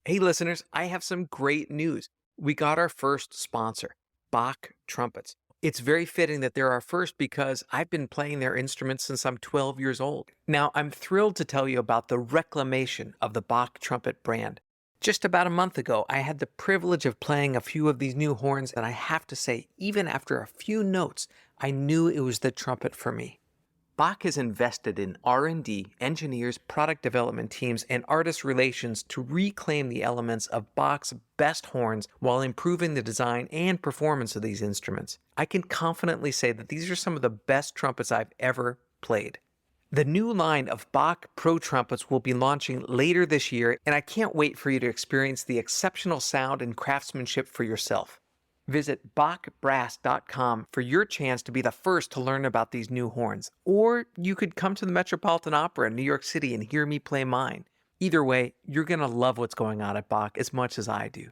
Hey, listeners, I have some great news. We got our first sponsor, Bach Trumpets. It's very fitting that they're our first because I've been playing their instruments since I'm 12 years old. Now, I'm thrilled to tell you about the reclamation of the Bach trumpet brand. Just about a month ago, I had the privilege of playing a few of these new horns, and I have to say, even after a few notes, I knew it was the trumpet for me. Bach has invested in R&D, engineers, product development teams, and artist relations to reclaim the elements of Bach's best horns while improving the design and performance of these instruments. I can confidently say that these are some of the best trumpets I've ever played. The new line of Bach Pro trumpets will be launching later this year, and I can't wait for you to experience the exceptional sound and craftsmanship for yourself. Visit BachBrass.com for your chance to be the first to learn about these new horns. Or you could come to the Metropolitan Opera in New York City and hear me play mine. Either way, you're going to love what's going on at Bach as much as I do.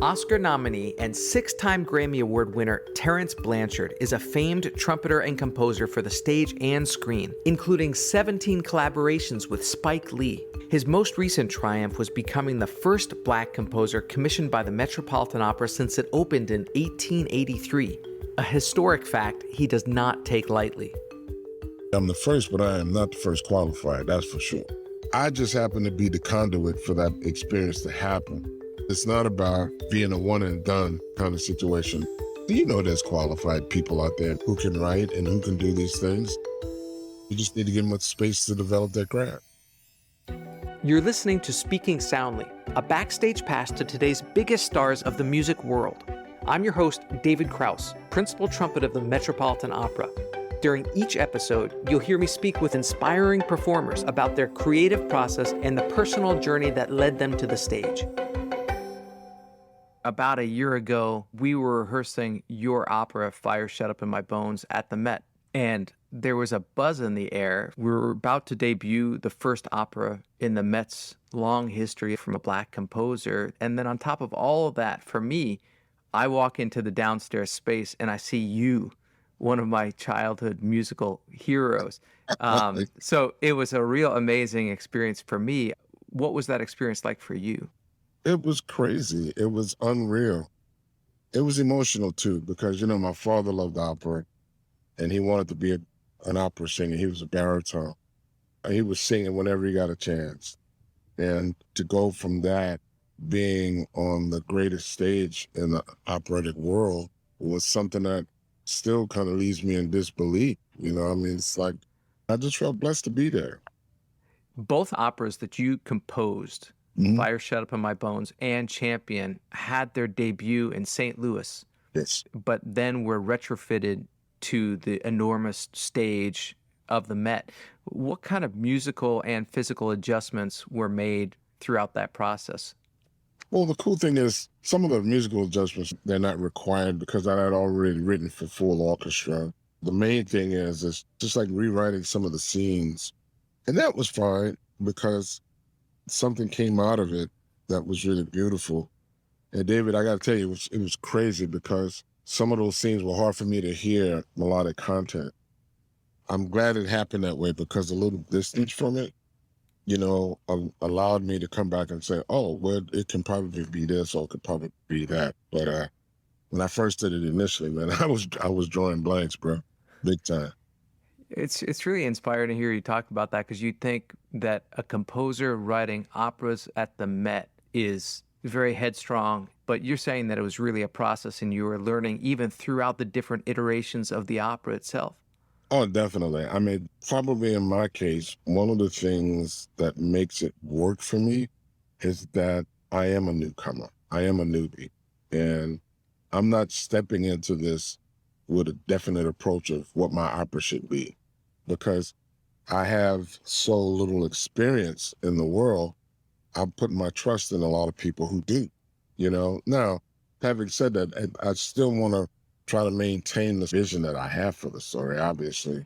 Oscar nominee and six-time Grammy Award winner Terence Blanchard is a famed trumpeter and composer for the stage and screen, including 17 collaborations with Spike Lee. His most recent triumph was becoming the first Black composer commissioned by the Metropolitan Opera since it opened in 1883, a historic fact he does not take lightly. I'm the first, but I am not the first qualified, that's for sure. I just happen to be the conduit for that experience to happen. It's not about being a one and done kind of situation. You know there's qualified people out there who can write and who can do these things. You just need to give them a space to develop their craft. You're listening to Speaking Soundly, a backstage pass to today's biggest stars of the music world. I'm your host, David Krauss, principal trumpet of the Metropolitan Opera. During each episode, you'll hear me speak with inspiring performers about their creative process and the personal journey that led them to the stage. About a year ago, we were rehearsing your opera, Fire Shut Up in My Bones, at the Met. And there was a buzz in the air. We were about to debut the first opera in the Met's long history from a Black composer. And then on top of all of that, for me, I walk into the downstairs space and I see you, one of my childhood musical heroes. So it was a real amazing experience for me. What was that experience like for you? It was crazy. It was unreal. It was emotional too, because, my father loved opera and he wanted to be an opera singer. He was a baritone. And he was singing whenever he got a chance. And to go from that being on the greatest stage in the operatic world was something that still kind of leaves me in disbelief. It's like, I just felt blessed to be there. Both operas that you composed, Fire Shut Up in My Bones and Champion, had their debut in St. Louis. Yes. But then were retrofitted to the enormous stage of the Met. What kind of musical and physical adjustments were made throughout that process? Well, the cool thing is some of the musical adjustments, they're not required because I had already written for full orchestra. The main thing is it's just like rewriting some of the scenes. And that was fine because something came out of it that was really beautiful. And David, I got to tell you, it was crazy because some of those scenes were hard for me to hear melodic content. I'm glad it happened that way because a little distance from it, allowed me to come back and say, oh, well, it can probably be this or it could probably be that. But when I first did it initially, man, I was drawing blanks, bro, big time. It's really inspiring to hear you talk about that because you'd think that a composer writing operas at the Met is very headstrong, but you're saying that it was really a process and you were learning even throughout the different iterations of the opera itself. Oh, definitely. I mean, probably in my case, one of the things that makes it work for me is that I am a newcomer. I am a newbie. And I'm not stepping into this with a definite approach of what my opera should be because I have so little experience in the world. I'm putting my trust in a lot of people who do, Now, having said that, I still want to try to maintain the vision that I have for the story, obviously.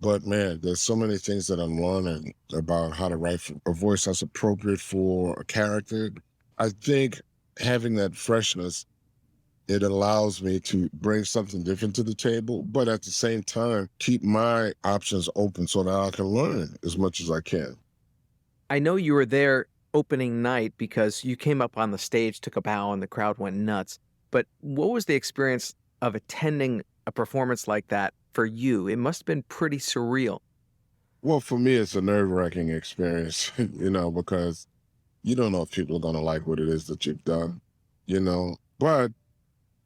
But man, there's so many things that I'm learning about how to write for a voice that's appropriate for a character. I think having that freshness It allows me to bring something different to the table, but at the same time, keep my options open so that I can learn as much as I can. I know you were there opening night because you came up on the stage, took a bow, and the crowd went nuts. But what was the experience of attending a performance like that for you? It must have been pretty surreal. Well, for me, it's a nerve-wracking experience, because you don't know if people are going to like what it is that you've done, But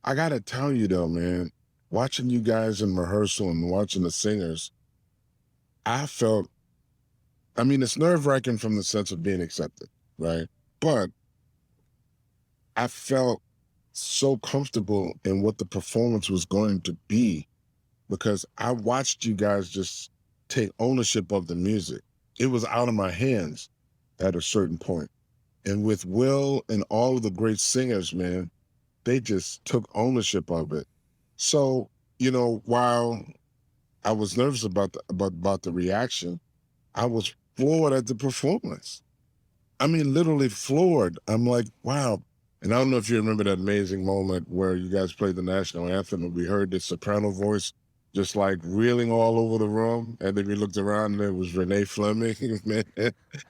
I got to tell you, though, man, watching you guys in rehearsal and watching the singers, I felt, I mean, it's nerve-wracking from the sense of being accepted, right? But I felt so comfortable in what the performance was going to be because I watched you guys just take ownership of the music. It was out of my hands at a certain point. And with Will and all of the great singers, man, they just took ownership of it. So, while I was nervous about the reaction, I was floored at the performance. I mean, literally floored. I'm like, wow. And I don't know if you remember that amazing moment where you guys played the national anthem and we heard the soprano voice just like reeling all over the room. And then we looked around and it was Renee Fleming. Man,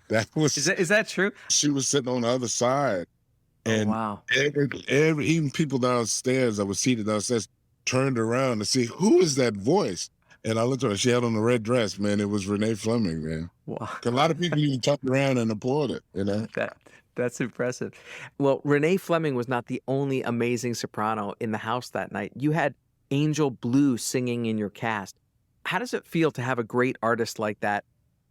that Is was, that true? she was sitting on the other side. Oh, And wow. even people downstairs that were seated downstairs turned around to see who is that voice. And I looked at her, she had on a red dress, man. It was Renee Fleming, man. Wow. 'Cause a lot of people even turned around and applauded, That that's impressive. Well, Renee Fleming was not the only amazing soprano in the house that night. You had Angel Blue singing in your cast. How does it feel to have a great artist like that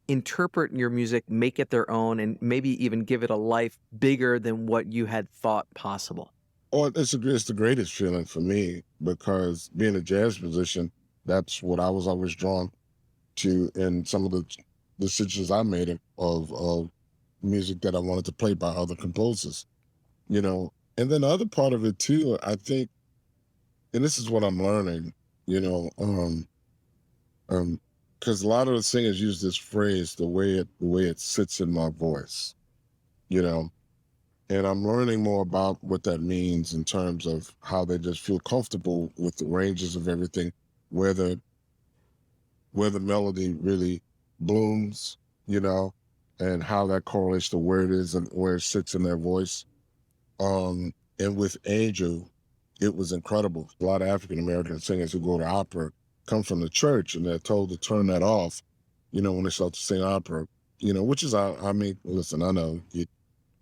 interpret your music, make it their own, and maybe even give it a life bigger than what you had thought possible? Oh, it's the greatest feeling for me because being a jazz musician, that's what I was always drawn to in some of the decisions I made of music that I wanted to play by other composers, And then the other part of it too, I think, and this is what I'm learning, you know, because a lot of the singers use this phrase the way it sits in my voice, you know, and I'm learning more about what that means in terms of how they just feel comfortable with the ranges of everything, where the where the melody really blooms, you know, and how that correlates to where it is and where it sits in their voice. And with Angel, it was incredible. A lot of African American singers who go to opera come from the church and they're told to turn that off, when they start to sing opera, which is, I mean, listen, I know you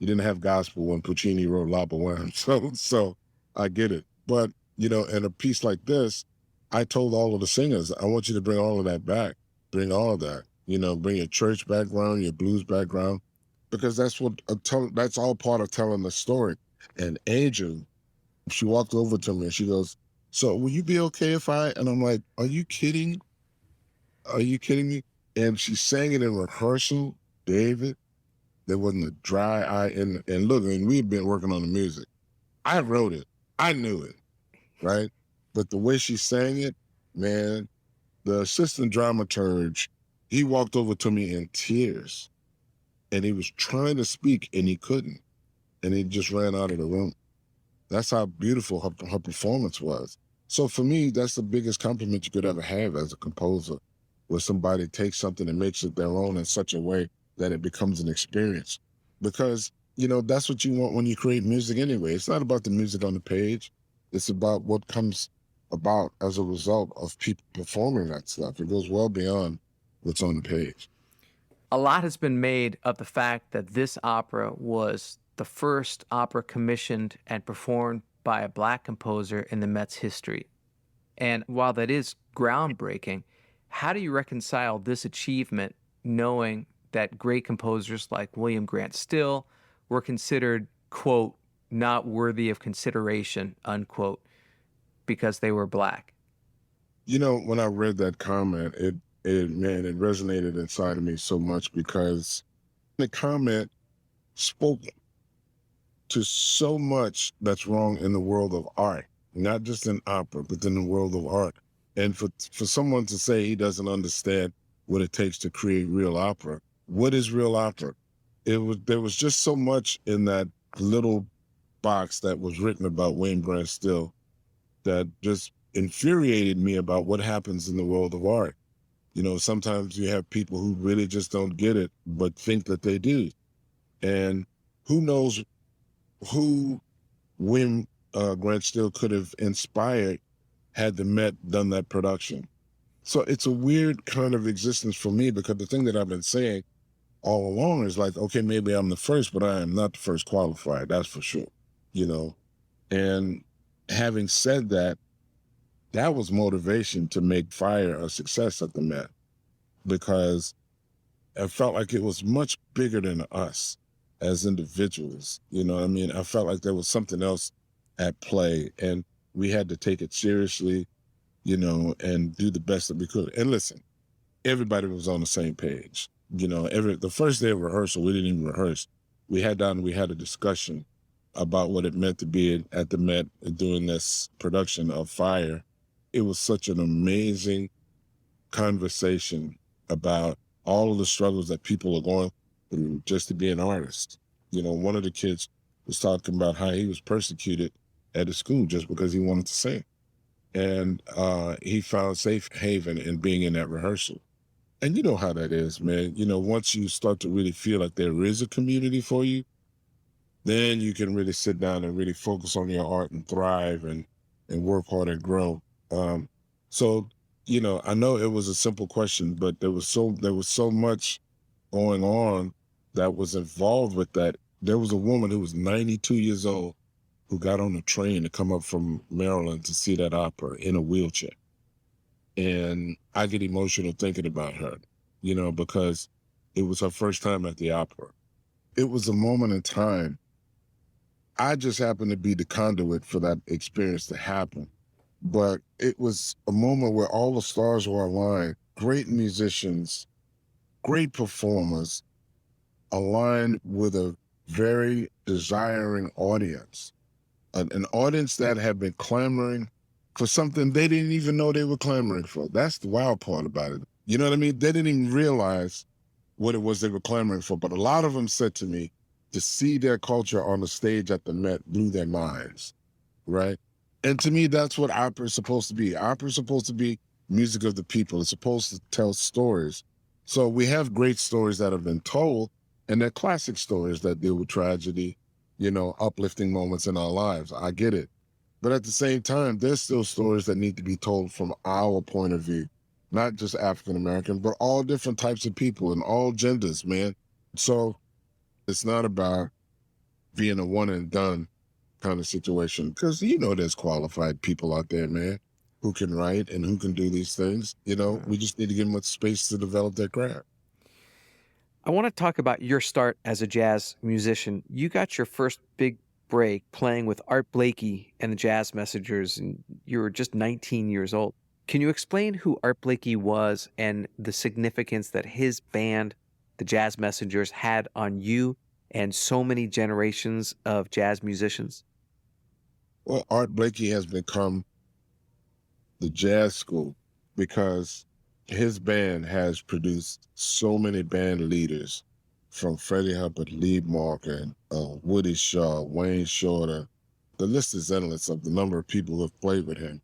didn't have gospel when Puccini wrote La Boheme, so I get it. But in a piece like this, I told all of the singers, I want you to bring all of that back, bring all of that. Bring your church background, your blues background, because that's all part of telling the story. And Angel, she walked over to me and she goes, "So will you be okay if I?" And I'm like, "Are you kidding? Are you kidding me?" And she sang it in rehearsal, David. There wasn't a dry eye and look, and we've been working on the music. I wrote it. I knew it, right? But the way she sang it, man, the assistant dramaturge, he walked over to me in tears and he was trying to speak and he couldn't. And he just ran out of the room. That's how beautiful her performance was. So for me, that's the biggest compliment you could ever have as a composer, where somebody takes something and makes it their own in such a way that it becomes an experience. Because, that's what you want when you create music anyway. It's not about the music on the page. It's about what comes about as a result of people performing that stuff. It goes well beyond what's on the page. A lot has been made of the fact that this opera was the first opera commissioned and performed by a Black composer in the Met's history. And while that is groundbreaking, how do you reconcile this achievement knowing that great composers like William Grant Still were considered, quote, not worthy of consideration, unquote, because they were Black? When I read that comment, it resonated inside of me so much because the comment spoke to so much that's wrong in the world of art, not just in opera, but in the world of art. And for someone to say he doesn't understand what it takes to create real opera, what is real opera? There was just so much in that little box that was written about William Grant Still that just infuriated me about what happens in the world of art. Sometimes you have people who really just don't get it, but think that they do. And who knows who Wim Grant still could have inspired had the Met done that production. So it's a weird kind of existence for me because the thing that I've been saying all along is like, okay, maybe I'm the first, but I am not the first qualified. That's for sure. You know, and having said that, that was motivation to make Fire a success at the Met because I felt like it was much bigger than us as individuals. You know what I mean? I felt like there was something else at play and we had to take it seriously, and do the best that we could. And listen, everybody was on the same page. The first day of rehearsal, we didn't even rehearse. We had a discussion about what it meant to be at the Met doing this production of Fire. It was such an amazing conversation about all of the struggles that people are going through just to be an artist. One of the kids was talking about how he was persecuted at his school just because he wanted to sing. And he found safe haven in being in that rehearsal. And you know how that is, man. Once you start to really feel like there is a community for you, then you can really sit down and really focus on your art and thrive and work hard and grow. So, I know it was a simple question, but there was so much going on that was involved with that. There was a woman who was 92 years old who got on a train to come up from Maryland to see that opera in a wheelchair. And I get emotional thinking about her, because it was her first time at the opera. It was a moment in time. I just happened to be the conduit for that experience to happen. But it was a moment where all the stars were aligned, great musicians, great performers, aligned with a very desiring audience, an audience that had been clamoring for something they didn't even know they were clamoring for. That's the wild part about it. You know what I mean? They didn't even realize what it was they were clamoring for. But a lot of them said to me, to see their culture on the stage at the Met blew their minds, right? And to me, that's what opera is supposed to be. Opera is supposed to be music of the people. It's supposed to tell stories. So we have great stories that have been told, and they're classic stories that deal with tragedy, uplifting moments in our lives. I get it. But at the same time, there's still stories that need to be told from our point of view, not just African American, but all different types of people and all genders, man. So it's not about being a one and done kind of situation because there's qualified people out there, man, who can write and who can do these things. We just need to give them space to develop their craft. I want to talk about your start as a jazz musician. You got your first big break playing with Art Blakey and the Jazz Messengers, and you were just 19 years old. Can you explain who Art Blakey was and the significance that his band, the Jazz Messengers, had on you and so many generations of jazz musicians? Well, Art Blakey has become the jazz school because his band has produced so many band leaders from Freddie Hubbard, Lee Morgan, Woody Shaw, Wayne Shorter. The list is endless of the number of people who have played with him.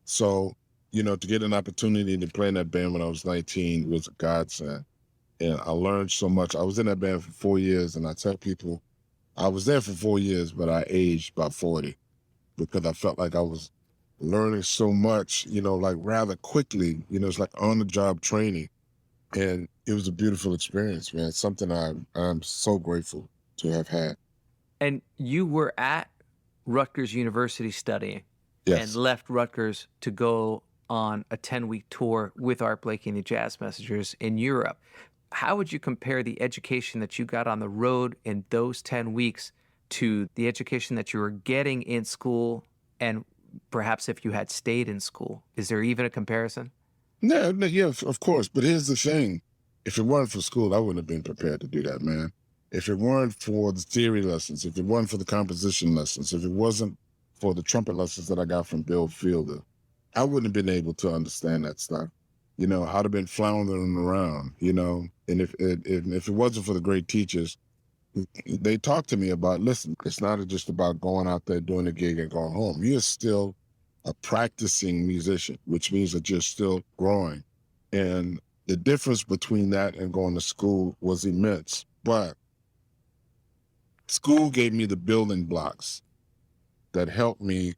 So, to get an opportunity to play in that band when I was 19 was a godsend. And I learned so much. I was in that band for 4 years, and I tell people I was there for 4 years, but I aged about 40 because I felt like I was learning so much, like rather quickly. It's like on the job training. And it was a beautiful experience, man. It's something I'm so grateful to have had. And you were at Rutgers University studying and Yes. left Rutgers to go on a 10-week tour with Art Blakey and the Jazz Messengers in Europe. How would you compare the education that you got on the road in those 10 weeks to the education that you were getting in school and perhaps if you had stayed in school? Is there even a comparison? No, no, yeah, of course. But here's the thing. If it weren't for school, I wouldn't have been prepared to do that, man. If it weren't for the theory lessons, if it weren't for the composition lessons, if it wasn't for the trumpet lessons that I got from Bill Fielder, I wouldn't have been able to understand that stuff. I'd have been floundering around, and if it wasn't for the great teachers, they talked to me about, listen, it's not just about going out there doing a gig and going home. You're still a practicing musician, which means that you're still growing. And the difference between that and going to school was immense. But school gave me the building blocks that helped me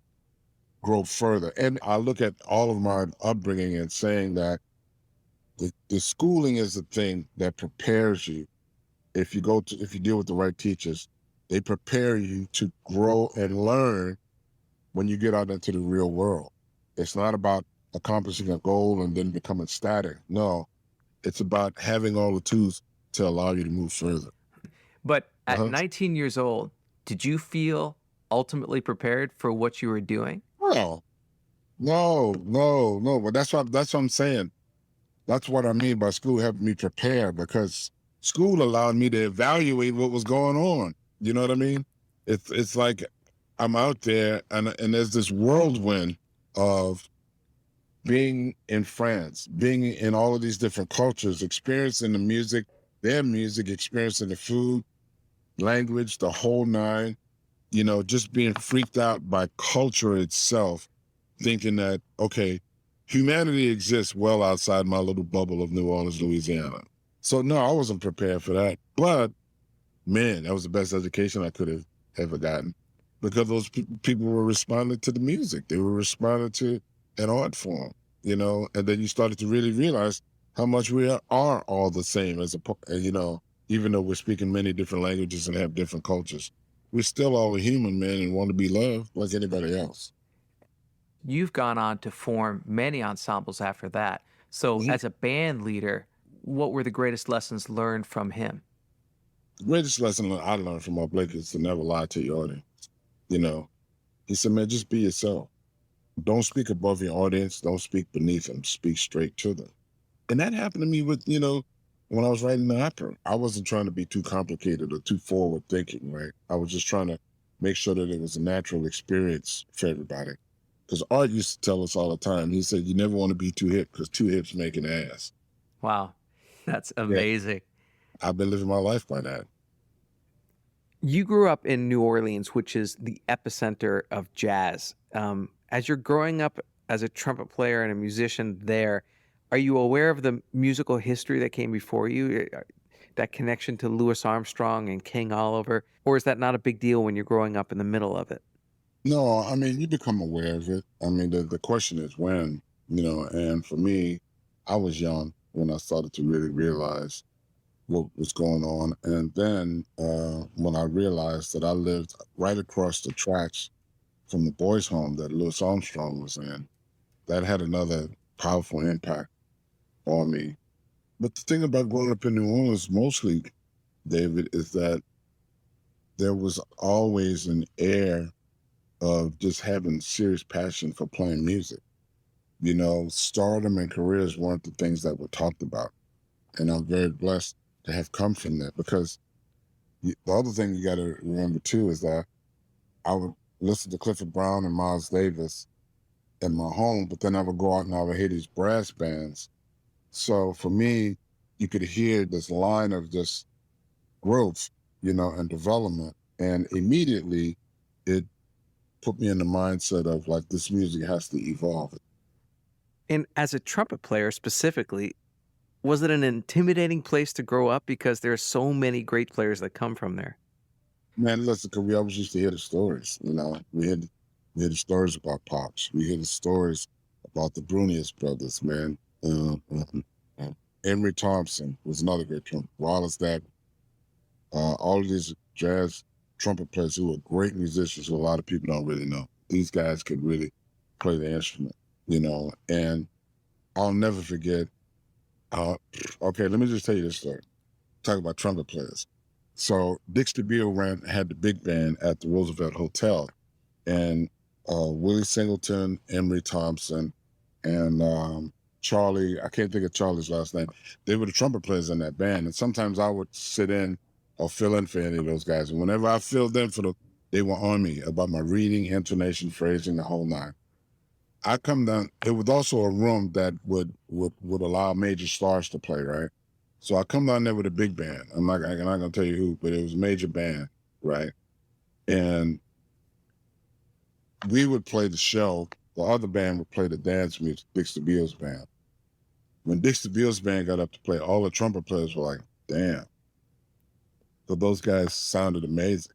grow further. And I look at all of my upbringing and saying that the schooling is the thing that prepares you. If you deal with the right teachers, they prepare you to grow and learn when you get out into the real world. It's not about accomplishing a goal and then becoming static. No, it's about having all the tools to allow you to move further. But at Uh-huh. 19 years old, did you feel ultimately prepared for what you were doing? Well, no. But that's what I'm saying. That's what I mean by school helping me prepare, because school allowed me to evaluate what was going on. You know what I mean? It's like I'm out there and there's this whirlwind of being in France, being in all of these different cultures, experiencing the music, their music, experiencing the food, language, the whole nine, just being freaked out by culture itself, thinking that, okay, humanity exists well outside my little bubble of New Orleans, Louisiana. So no, I wasn't prepared for that. But man, that was the best education I could have ever gotten, because those people were responding to the music. They were responding to an art form, and then you started to really realize how much we are all the same even though we're speaking many different languages and have different cultures, we're still all a human, man, and want to be loved like anybody else. You've gone on to form many ensembles after that. So, Mhm. as a band leader, what were the greatest lessons learned from him? The greatest lesson I learned from Art Blakey is to never lie to your audience. You know, he said, man, just be yourself. Don't speak above your audience. Don't speak beneath them. Speak straight to them. And that happened to me when I was writing the opera. I wasn't trying to be too complicated or too forward thinking, right? I was just trying to make sure that it was a natural experience for everybody. Because Art used to tell us all the time, he said, you never want to be too hip because too hips make an ass. Wow, that's Yeah. amazing. I've been living my life by that. You grew up in New Orleans, which is the epicenter of jazz. As you're growing up as a trumpet player and a musician there, are you aware of the musical history that came before you? That connection to Louis Armstrong and King Oliver? Or is that not a big deal when you're growing up in the middle of it? No, I mean, you become aware of it. I mean, the question is when, and for me, I was young when I started to really realize what was going on. And then when I realized that I lived right across the tracks from the boys' home that Louis Armstrong was in, that had another powerful impact on me. But the thing about growing up in New Orleans, mostly, David, is that there was always an air of just having serious passion for playing music. Stardom and careers weren't the things that were talked about. And I'm very blessed to have come from that, because the other thing you got to remember too is that I would listen to Clifford Brown and Miles Davis in my home, but then I would go out and I would hear these brass bands. So for me, you could hear this line of just growth, and development. And immediately it put me in the mindset of like, this music has to evolve. And as a trumpet player specifically, was it an intimidating place to grow up because there are so many great players that come from there? Man, listen, because we always used to hear the stories, we hear the stories about Pops. We hear the stories about the Brunius brothers, man. Emery Thompson was another great trumpet. Wallace that all of these jazz trumpet players who were great musicians who a lot of people don't really know. These guys could really play the instrument, and I'll never forget. Uh, okay, let me just tell you this story. Talk about trumpet players. So Dick Stabile had the big band at the Roosevelt Hotel, and Willie Singleton, Emery Thompson, and Charlie. I can't think of Charlie's last name. They were the trumpet players in that band, and sometimes I would sit in or fill in for any of those guys. And whenever I filled in for them, they were on me about my reading, intonation, phrasing, the whole nine. I come down. It was also a room that would allow major stars to play, right? So I come down there with a big band. I'm not gonna tell you who, but it was a major band, right? And we would play the show, The other band would play the dance music, Dix DeVille's band. When Dix DeVille's band got up to play, all the trumpet players were like, damn. So those guys sounded amazing.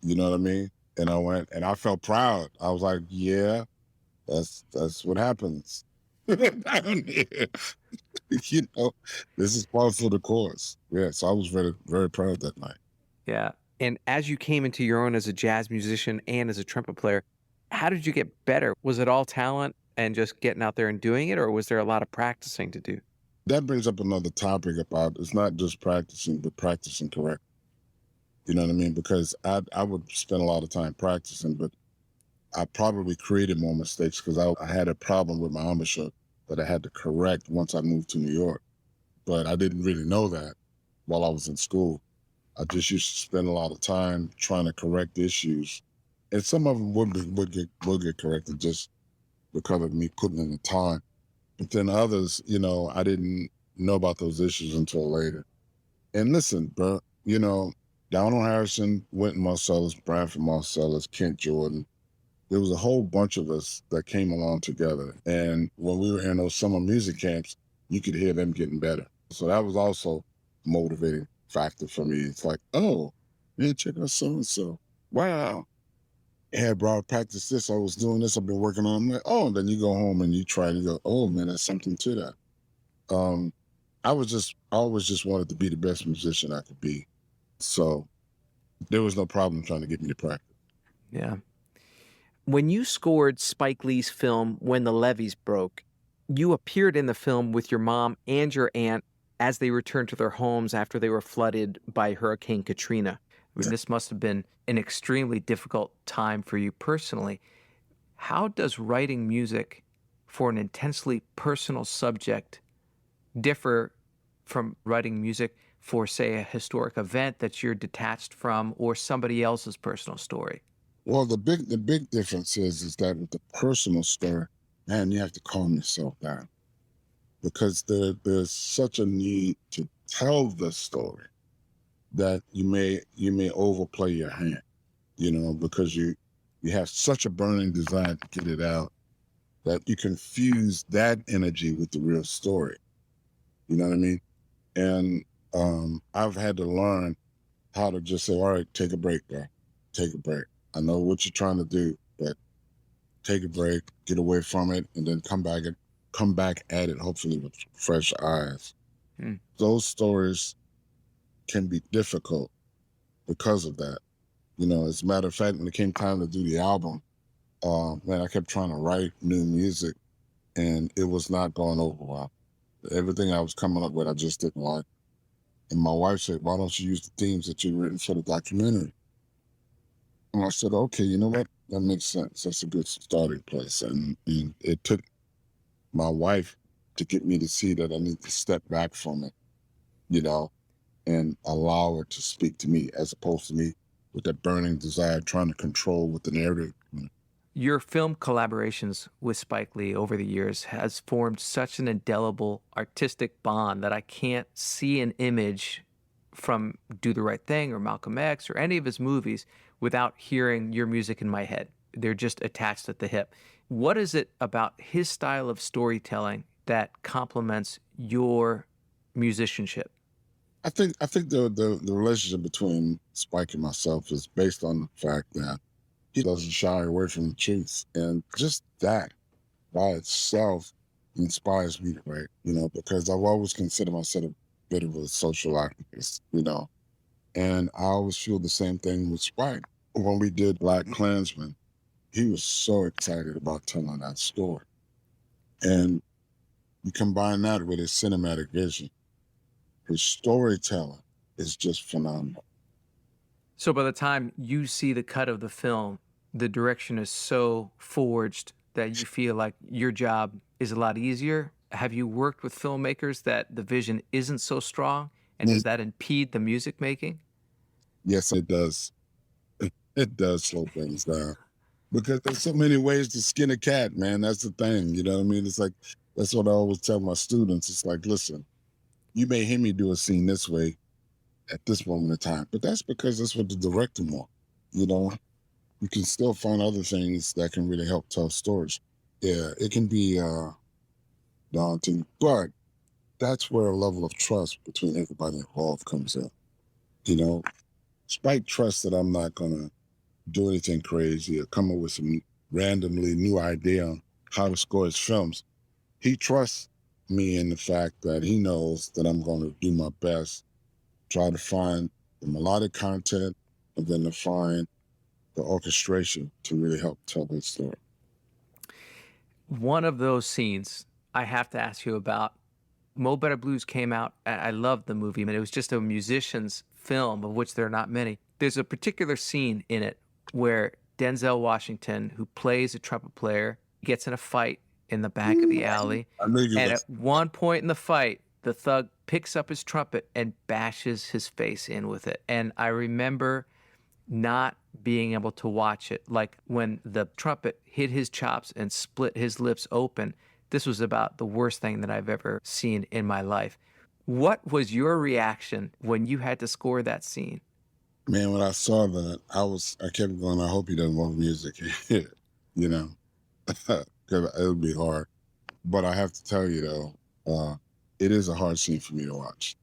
You know what I mean? And I went and I felt proud. I was like, yeah, that's what happens down here. You know, this is part of the course. Yeah. So I was very, very proud that night. Yeah. And as you came into your own as a jazz musician and as a trumpet player, how did you get better? Was it all talent and just getting out there and doing it, or was there a lot of practicing to do? That brings up another topic about it's not just practicing, but practicing correct. You know what I mean? Because I would spend a lot of time practicing, but I probably created more mistakes because I had a problem with my embouchure that I had to correct once I moved to New York. But I didn't really know that while I was in school. I just used to spend a lot of time trying to correct issues. And some of them would get corrected just because of me putting in the time. But then others, you know, I didn't know about those issues until later. And listen, bro, you know, Donald Harrison, Wynton Marsalis, Branford Marsalis, Kent Jordan, there was a whole bunch of us that came along together. And when we were in those summer music camps, you could hear them getting better. So that was also a motivating factor for me. It's like, oh, man, check out so-and-so. Wow. Hey, bro, I practiced this. I was doing this. I've been working on it. I'm like, oh, and then you go home and you try to go, oh, man, there's something to that. I always just wanted to be the best musician I could be. So there was no problem trying to get me to practice. Yeah. When you scored Spike Lee's film When the Levees Broke, you appeared in the film with your mom and your aunt as they returned to their homes after they were flooded by Hurricane Katrina. I mean, this must have been an extremely difficult time for you personally. How does writing music for an intensely personal subject differ from writing music for, say, a historic event that you're detached from or somebody else's personal story? Well, the big difference is that with the personal story, man, you have to calm yourself down because there's such a need to tell the story that you may overplay your hand, you know, because you have such a burning desire to get it out that you confuse that energy with the real story. You know what I mean? And I've had to learn how to just say, all right, take a break, bro. Take a break. I know what you're trying to do, but take a break, get away from it, and then come back at it, hopefully with fresh eyes. Hmm. Those stories can be difficult because of that. You know, as a matter of fact, when it came time to do the album, man, I kept trying to write new music and it was not going over well. Everything I was coming up with, I just didn't like. And my wife said, why don't you use the themes that you've written for the documentary? And I said, okay, you know what? That makes sense. That's a good starting place. And it took my wife to get me to see that I need to step back from it, you know, and allow it to speak to me as opposed to me with that burning desire trying to control what the narrative. Your film collaborations with Spike Lee over the years has formed such an indelible artistic bond that I can't see an image from Do the Right Thing or Malcolm X or any of his movies without hearing your music in my head. They're just attached at the hip. What is it about his style of storytelling that complements your musicianship? I think the relationship between Spike and myself is based on the fact that he doesn't shy away from the truth. And just that by itself inspires me to write, you know, because I've always considered myself a bit of a social activist, you know, and I always feel the same thing with Spike. When we did Black Klansman, he was so excited about telling that story. And you combine that with his cinematic vision, his storytelling is just phenomenal. So by the time you see the cut of the film, the direction is so forged that you feel like your job is a lot easier. Have you worked with filmmakers that the vision isn't so strong? And does that impede the music making? Yes, it does. It does slow things down because there's so many ways to skin a cat, man. That's the thing. You know what I mean? It's like, that's what I always tell my students. It's like, listen, you may hear me do a scene this way at this moment in time, but that's because that's what the director wants. You know, you can still find other things that can really help tell stories. Yeah, it can be daunting, but that's where a level of trust between everybody involved comes in. You know, despite trust that I'm not gonna do anything crazy or come up with some randomly new idea on how to score his films, he trusts me in the fact that he knows that I'm going to do my best, try to find the melodic content, and then to find the orchestration to really help tell his story. One of those scenes I have to ask you about. Mo Better Blues came out. I loved the movie. I mean, it was just a musician's film, of which there are not many. There's a particular scene in it where Denzel Washington, who plays a trumpet player, gets in a fight in the back of the alley. I knew you And was. at one point in the fight, the thug picks up his trumpet and bashes his face in with it. And I remember not being able to watch it. Like when the trumpet hit his chops and split his lips open, this was about the worst thing that I've ever seen in my life. What was your reaction when you had to score that scene? Man, when I saw that, I kept going, I hope he doesn't want music, you know, because it would be hard. But I have to tell you though, it is a hard scene for me to watch.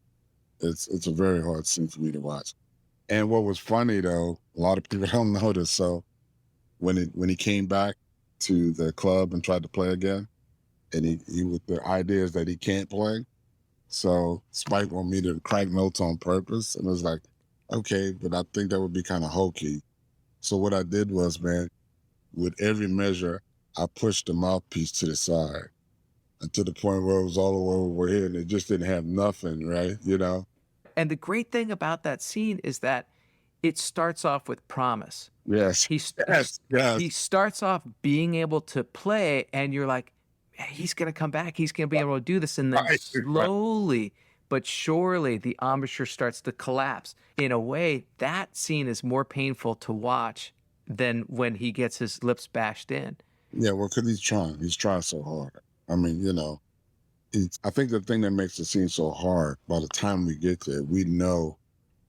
It's a very hard scene for me to watch. And what was funny though, a lot of people don't know this. So when he came back to the club and tried to play again, and he with the ideas that he can't play, so Spike wanted me to crack notes on purpose, and it was like, okay, but I think that would be kind of hokey. So what I did was, man, with every measure, I pushed the mouthpiece to the side, and to the point where it was all over here, and it just didn't have nothing, right? You know? And the great thing about that scene is that it starts off with promise. Yes. He starts off being able to play, and you're like, he's going to come back. He's going to be able to do this. And then slowly but surely the embouchure starts to collapse. In a way, that scene is more painful to watch than when he gets his lips bashed in. Yeah, well, because he's trying so hard. I mean, you know, I think the thing that makes the scene so hard, by the time we get there, we know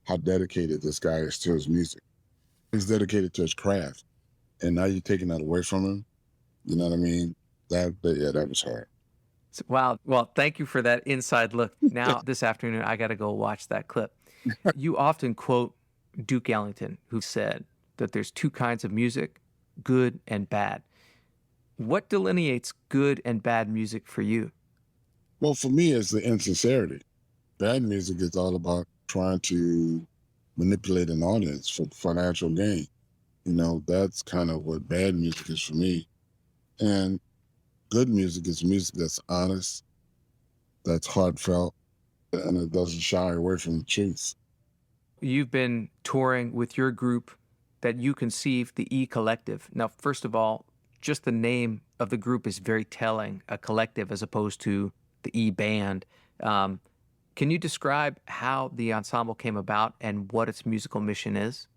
how dedicated this guy is to his music. He's dedicated to his craft. And now you're taking that away from him. You know what I mean? That was hard. Wow. Well, thank you for that inside look. Now, this afternoon, I got to go watch that clip. You often quote Duke Ellington, who said that there's two kinds of music, good and bad. What delineates good and bad music for you? Well, for me, it's the insincerity. Bad music is all about trying to manipulate an audience for financial gain. You know, that's kind of what bad music is for me. And good music is music that's honest, that's heartfelt, and it doesn't shy away from the truth. You've been touring with your group that you conceived, the E Collective. Now, first of all, just the name of the group is very telling, a collective as opposed to the E Band. Can you describe how the ensemble came about and what its musical mission is?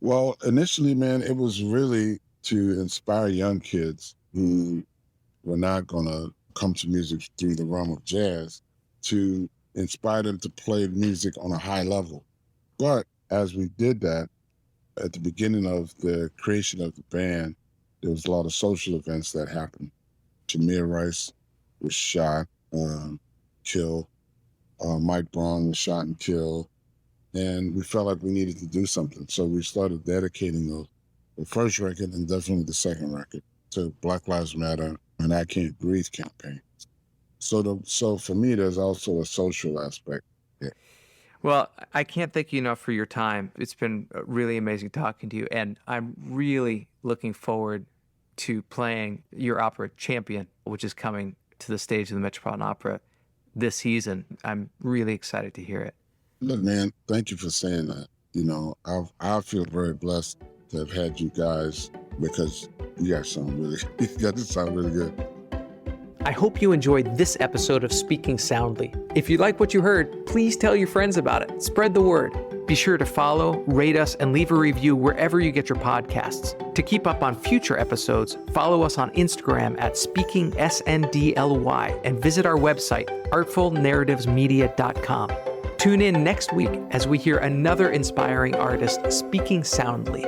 Well, initially, man, it was really to inspire young kids who were not going to come to music through the realm of jazz, to inspire them to play music on a high level. But as we did that, at the beginning of the creation of the band, there was a lot of social events that happened. Tamir Rice was shot, killed. Mike Braun was shot and killed. And we felt like we needed to do something. So we started dedicating the first record and definitely the second record to Black Lives Matter and I Can't Breathe campaign. So for me, there's also a social aspect. Yeah. Well, I can't thank you enough for your time. It's been really amazing talking to you. And I'm really looking forward to playing your opera Champion, which is coming to the stage of the Metropolitan Opera this season. I'm really excited to hear it. Look, man, thank you for saying that. You know, I feel very blessed to have had you guys because you guys sound really good. I hope you enjoyed this episode of Speaking Soundly. If you like what you heard, please tell your friends about it. Spread the word. Be sure to follow, rate us, and leave a review wherever you get your podcasts. To keep up on future episodes, follow us on Instagram at SpeakingSNDLY and visit our website, artfulnarrativesmedia.com. Tune in next week as we hear another inspiring artist speaking soundly.